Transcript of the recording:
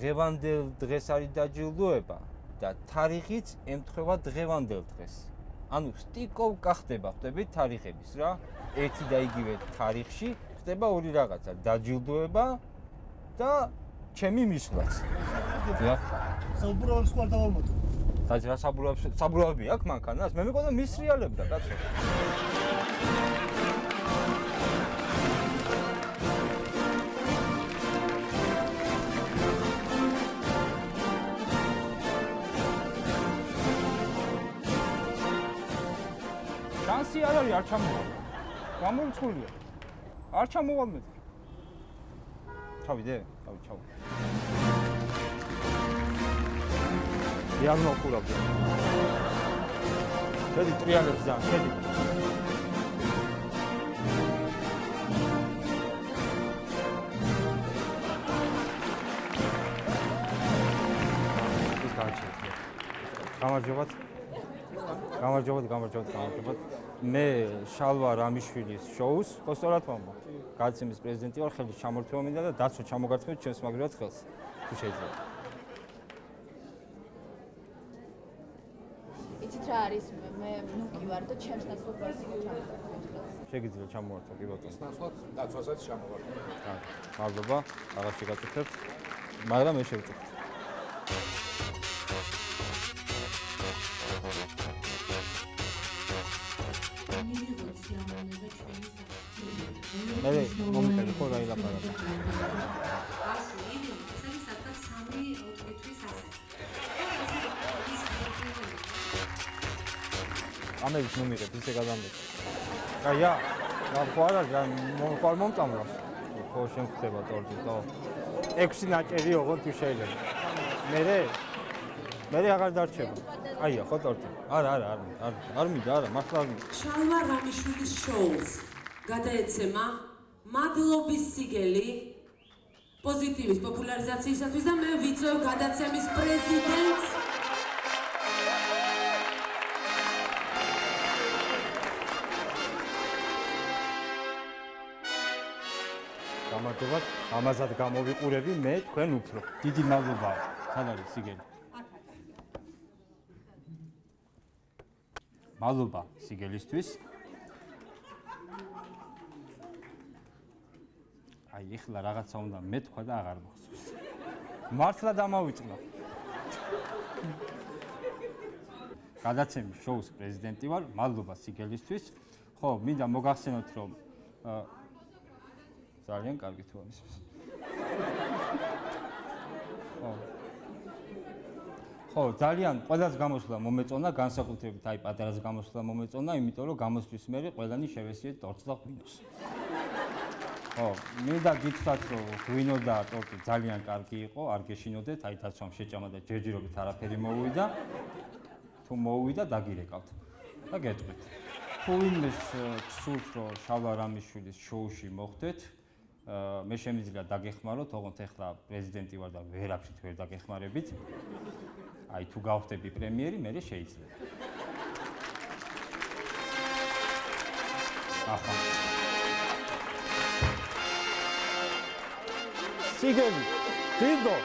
დღევანდელ დღეს არის დაჯილდოება და თარიღიც ემთხვევა დღევანდელ დღეს. ანუ სტიკოვ გახდება, ხვდებით თარიღების რა. ერთი და იგივე თარიღში ხდება ორი რაღაცა, დაჯილდოება და ჩემი მისვლაც. დიახ. საუბრობთ სხვა დავამატო. და საბურავები აქვს მანქანას? მე მეკონა მისრიალებდა, კაცო. შანსი არ არის, არ ჩამოვა. გამორიცხულია. არ ჩამოვა მე. ჩავიდე? ჩავა. არ მოყურავდა. შედი ტრიალებს და შედი. ის გაჩერდა. გამარჯობათ. მე შალვა რამიშვილის შოუს, ხო სწორად მომვა. გადაცემის პრეზიდენტი ვარ, ხელის ჩამორთმევა მინდა და დაცვა ჩამოგართმევთ ჩემს მაგრად ხელს. თუ შეიძლება. იცით რა არის მე ნუკი ვარ და ჩემს ნაცვლად ჩამოვარდნე. შეგიძლია ჩამოვართო კი ბატონო. ნაცვლად დაცვასაც ჩამოვარდნე. მადლობა, რაღაც შეგაწუხებთ. მაგრამ მე შევწუხეთ. მე მომიხედე ხო რა ილაპარაკა. ამერიკ ნომერებს ისე გადამდეთ. რა ხო არა, ხარ მომწამლა. ხო შენ ხდება ტორტი, ხო. 6 ნაჭერი ოღონდ თუ შეიძლება. მე აღარ დარჩება. აია, ხო ტორტი. არ მინდა, არა, მართლა არ მინდა. შალვა რამიშვილის შოუს გადაეცემა მადლობის სიგელი პოზიტივის პოპულარიზაციისათვის და მე ვიწევ გადაცემის პრეზიდენტს გამარჯობათ, ამაზად გამოვიყურები მე თქვენ უფრო. დიდი მადლობა. სად არის სიგელი? მადლობა სიგელისთვის. აი, ეხლა რაღაცა უნდა მეთქვა და აღარ მოხსოვს. მართლა დამავიწყდა. გადაცემის შოუს პრეზიდენტი ვარ, მადლობა სიგელისთვის. ხო, მინდა მოგახსენოთ, რომ ძალიან კარგი თუ არის. ხო, ძალიან ყველას გამოსვლა მომეწონა, განსაკუთრებით აი პატარას გამოსვლა მომეწონა, იმიტომ რომ გამოსვლის მერე ყველანი შევესიეთ ტორტს და ღვინოს. ხო, მინდა გითხრათ, რომ ღვინო და ტორტი ძალიან კარგი იყო, არ გეშინოდეთ, აი დაცვამ შეჭამა და ჯერჯერობით არაფერი მოუვიდა. თუ მოუვიდა, დაგირეკავთ და გეტყვით. თუ ვინმე გსურთ, რომ შალვა რამიშვილის შოუში მოხვდეთ, მე შემიძლია დაგეხმაროთ, ოღონდ ეხლა პრეზიდენტი ვარ და ვერაფრით ვერ დაგეხმარებით. აი თუ გავხდები პრემიერი, მე შეიძლება. ახლა. სიგელი, დიდო